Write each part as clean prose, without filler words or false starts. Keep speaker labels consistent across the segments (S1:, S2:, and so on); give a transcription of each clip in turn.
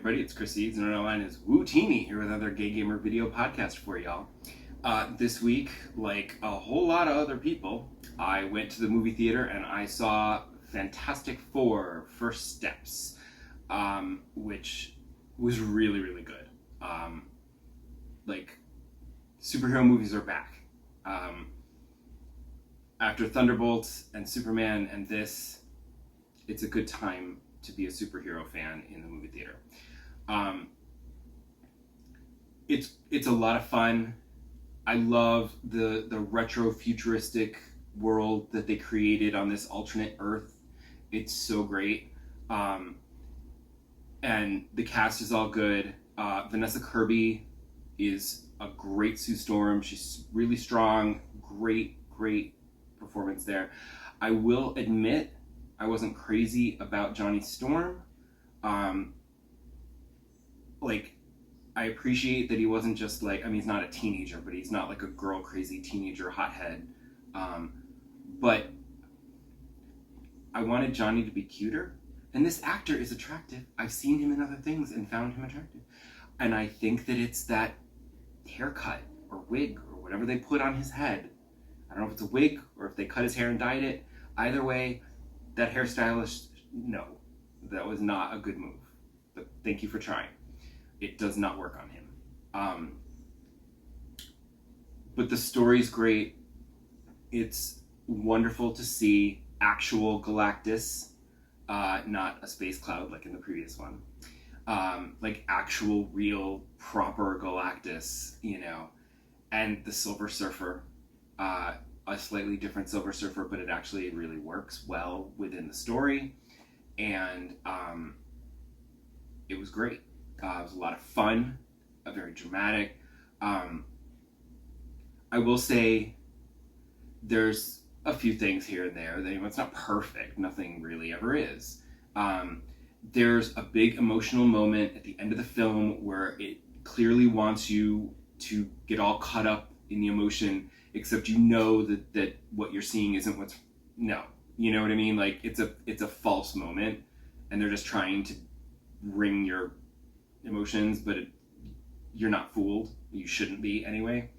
S1: everybody, it's Chris Eads, and our line is Wootini, here with another Gay Gamer video podcast for y'all. This week, like a whole lot of other people, I went to the movie theater and I saw Fantastic Four: First Steps, which was really, really good. Superhero movies are back. After Thunderbolts and Superman and this, it's a good time to be a superhero fan in the movie theater. It's a lot of fun. I love the retro futuristic world that they created on this alternate Earth. It's so great. And the cast is all good. Vanessa Kirby is a great Sue Storm. She's really strong. Great performance there. I will admit I wasn't crazy about Johnny Storm. I appreciate that he wasn't just he's not a teenager, but he's not like a girl crazy teenager hothead. But I wanted Johnny to be cuter. And this actor is attractive. I've seen him in other things and found him attractive. And I think that it's that haircut or wig or whatever they put on his head. I don't know if it's a wig or if they cut his hair and dyed it. Either way, that hairstylist, no, that was not a good move. But thank you for trying. It does not work on him. But the story's great. It's wonderful to see actual Galactus, not a space cloud like in the previous one. Actual, real, proper Galactus, and the Silver Surfer. A slightly different Silver Surfer, but it actually really works well within the story, and it was great. It was a lot of fun, very dramatic. I will say there's a few things here and there that it's not perfect. Nothing really ever is. There's a big emotional moment at the end of the film where it clearly wants you to get all caught up in the emotion, except that what you're seeing isn't you know what I mean? Like it's a false moment, and they're just trying to wring your emotions, but you're not fooled. You shouldn't be anyway.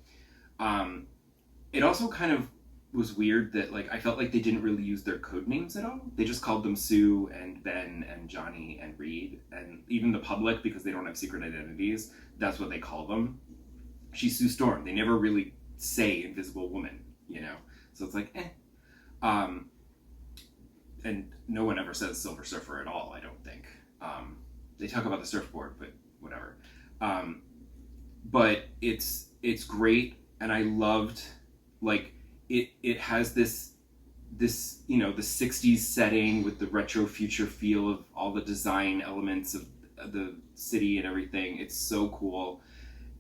S1: It also kind of was weird that I felt like they didn't really use their code names at all. They just called them Sue and Ben and Johnny and Reed, and even the public, because they don't have secret identities, that's what they call them. She's Sue Storm. They never really say Invisible Woman, so it's and no one ever says Silver Surfer at all, I don't think. They talk about the surfboard, but whatever. But it's great, and I loved it has this the 60s setting with the retro future feel of all the design elements of the city and everything. It's so cool,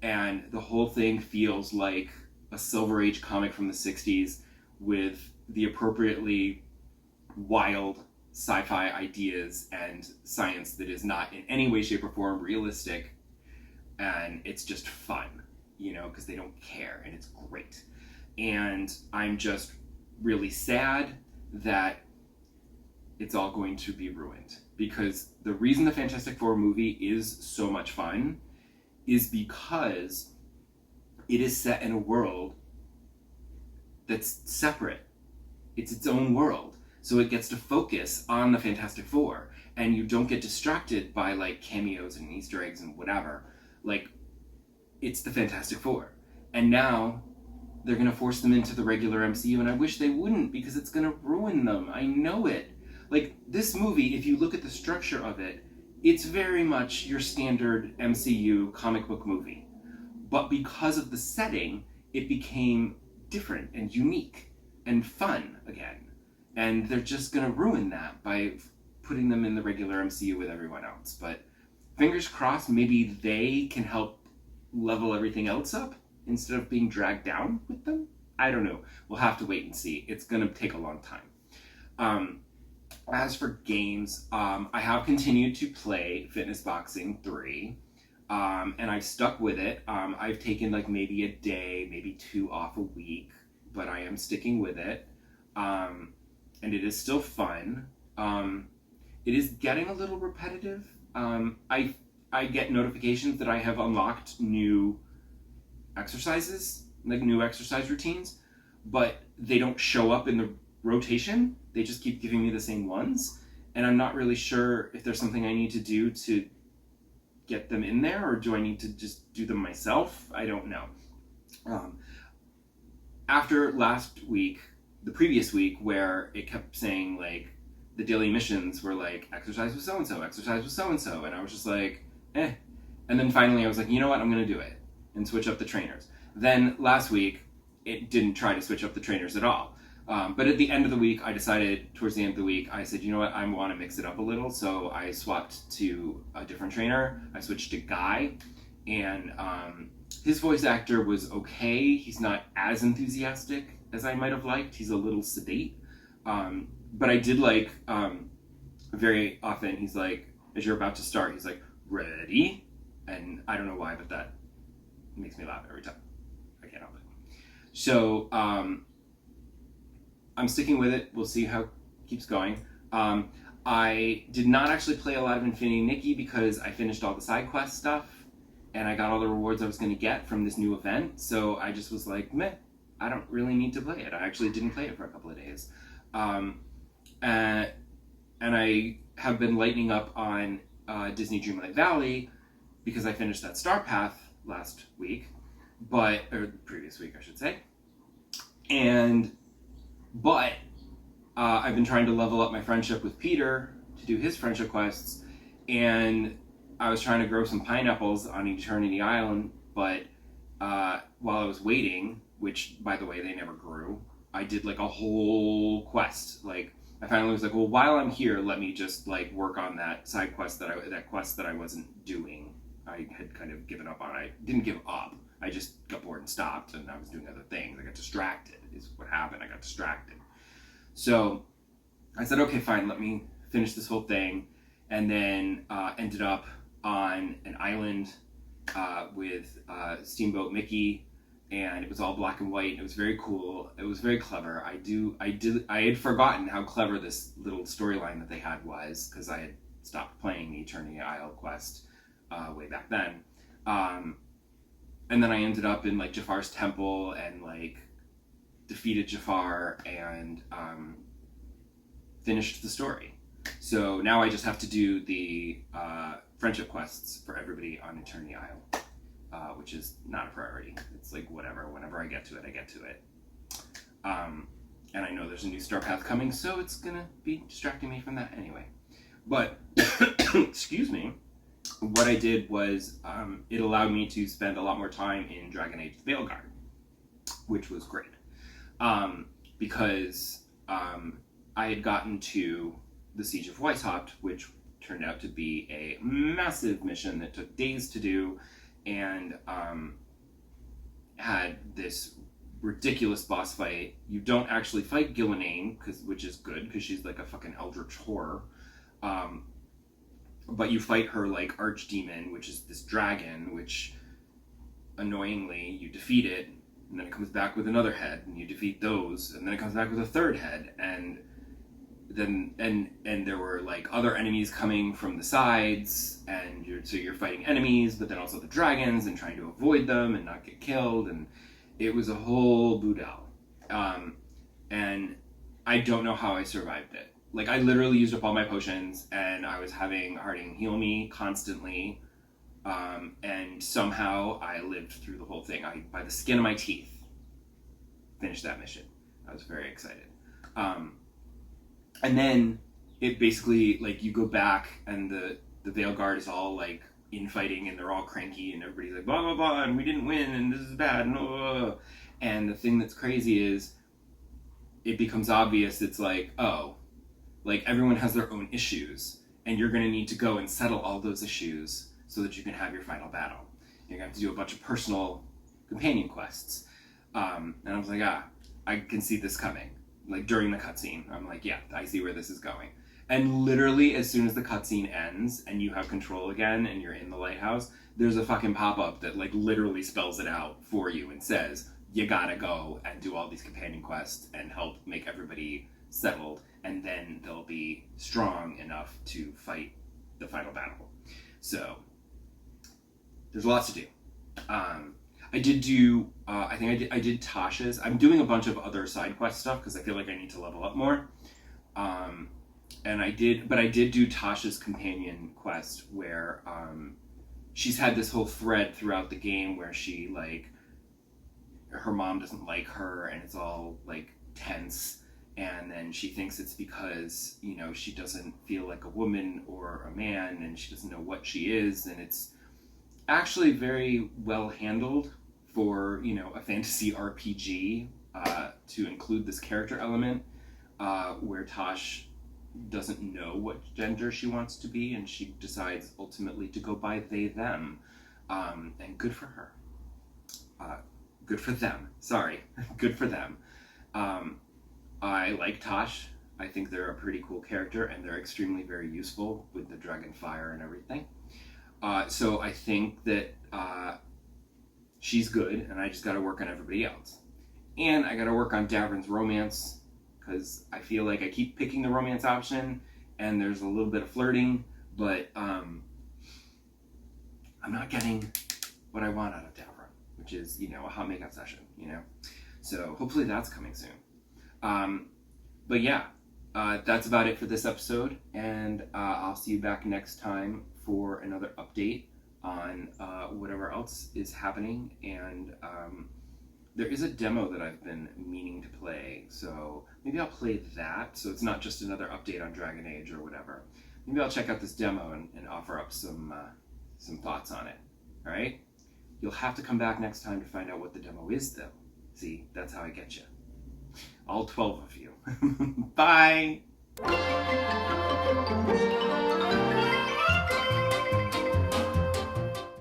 S1: and the whole thing feels like a Silver Age comic from the 60s with the appropriately wild sci-fi ideas and science that is not in any way, shape, or form realistic, and it's just fun, because they don't care, and it's great. And I'm just really sad that it's all going to be ruined, because the reason the Fantastic Four movie is so much fun is because it is set in a world that's separate. It's its own world. So it gets to focus on the Fantastic Four, and you don't get distracted by cameos and Easter eggs and whatever. It's the Fantastic Four. And now they're going to force them into the regular MCU, and I wish they wouldn't, because it's going to ruin them. I know it. This movie, if you look at the structure of it, it's very much your standard MCU comic book movie. But because of the setting, it became different and unique and fun again. And they're just going to ruin that by putting them in the regular MCU with everyone else. But fingers crossed, maybe they can help level everything else up instead of being dragged down with them. I don't know. We'll have to wait and see. It's going to take a long time. As for games, I have continued to play Fitness Boxing 3. And I've stuck with it. I've taken maybe a day, maybe 2 off a week, but I am sticking with it. And it is still fun. It is getting a little repetitive. I I get notifications that I have unlocked new exercises, like new exercise routines, but they don't show up in the rotation. They just keep giving me the same ones, and I'm not really sure if there's something I need to do to get them in there, or do I need to just do them myself? I don't know. After last week, the previous week, where it kept saying like the daily missions were like exercise with so-and-so, exercise with so-and-so, and I was just like, eh. And then finally I was like, you know what, I'm gonna do it and switch up the trainers. Then last week, it didn't try to switch up the trainers at all. But at the end of the week, I decided, towards the end of the week, I said, you know what, I want to mix it up a little. So I swapped to a different trainer. I switched to Guy, and his voice actor was okay. He's not as enthusiastic as I might have liked. He's a little sedate. But I did like, very often, he's like, as you're about to start, he's like, ready? And I don't know why, but that makes me laugh every time. I can't help it. So I'm sticking with it. We'll see how it keeps going. I did not actually play a lot of Infinity Nikki because I finished all the side quest stuff and I got all the rewards I was going to get from this new event. So I just was like, meh, I don't really need to play it. I actually didn't play it for a couple of days. And I have been lightening up on Disney Dreamlight Valley because I finished that Star Path last week, or the previous week, I should say. But I've been trying to level up my friendship with Peter to do his friendship quests, and I was trying to grow some pineapples on Eternity Island, but while I was waiting, which, by the way, they never grew, I did like a whole quest. Like, I finally was like, well, while I'm here, let me just like work on that side quest that I wasn't doing. I had kind of given up on. I didn't give up. I just got bored and stopped, and I was doing other things. I got distracted, is what happened. I got distracted. So I said, okay, fine, let me finish this whole thing, and then ended up on an island with Steamboat Mickey, and it was all black and white, and it was very cool. It was very clever. I had forgotten how clever this little storyline that they had was, because I had stopped playing the Eternity Isle quest way back then. And then I ended up in like Jafar's temple and like defeated Jafar and finished the story. So now I just have to do the friendship quests for everybody on Eternity Isle, which is not a priority. It's like whatever. Whenever I get to it, I get to it. And I know there's a new Star Path coming, so it's gonna be distracting me from that anyway. But excuse me. What I did was it allowed me to spend a lot more time in Dragon Age Veilguard, which was great. Because I had gotten to the Siege of Weishaupt, which turned out to be a massive mission that took days to do, and had this ridiculous boss fight. You don't actually fight Gillenane, which is good, because she's like a fucking eldritch horror. But you fight her like archdemon, which is this dragon, which annoyingly you defeat it, and then it comes back with another head, and you defeat those, and then it comes back with a third head, and there were like other enemies coming from the sides, and you're fighting enemies, but then also the dragons, and trying to avoid them and not get killed, and it was a whole boodle. And I don't know how I survived it. Like, I literally used up all my potions, and I was having Harding heal me constantly, and somehow I lived through the whole thing. By the skin of my teeth, finished that mission. I was very excited. And then it basically, like, you go back, and the Veilguard is all, like, infighting, and they're all cranky, and everybody's like, blah, blah, blah, and we didn't win, and this is bad, and And the thing that's crazy is, it becomes obvious, it's like, oh, like, everyone has their own issues, and you're going to need to go and settle all those issues so that you can have your final battle. You're going to have to do a bunch of personal companion quests. And I was like, I can see this coming. Like, during the cutscene, I'm like, yeah, I see where this is going. And literally, as soon as the cutscene ends, and you have control again, and you're in the lighthouse, there's a fucking pop-up that, like, literally spells it out for you and says, you gotta go and do all these companion quests and help make everybody settled, and then they'll be strong enough to fight the final battle. So there's lots to do. I did do, I did Tasha's. I'm doing a bunch of other side quest stuff because I feel like I need to level up more. And I did do Tasha's companion quest where she's had this whole thread throughout the game where she, like, her mom doesn't like her and it's all, like, tense. And then she thinks it's because, you know, she doesn't feel like a woman or a man and she doesn't know what she is. And it's actually very well handled for, you know, a fantasy RPG to include this character element where Tosh doesn't know what gender she wants to be and she decides ultimately to go by they, them. And good for her. Good for them. Sorry. Good for them. I like Tosh. I think they're a pretty cool character and they're extremely very useful with the dragon fire and everything. So I think that she's good and I just got to work on everybody else. And I got to work on Davrin's romance because I feel like I keep picking the romance option and there's a little bit of flirting, but I'm not getting what I want out of Davrin, which is, you know, a hot makeup session, you know? So hopefully that's coming soon. But yeah, that's about it for this episode, and I'll see you back next time for another update on whatever else is happening. And there is a demo that I've been meaning to play, so maybe I'll play that, so it's not just another update on Dragon Age or whatever. Maybe I'll check out this demo and offer up some thoughts on it. All right? You'll have to come back next time to find out what the demo is, though. See, that's how I get you. All 12 of you. Bye!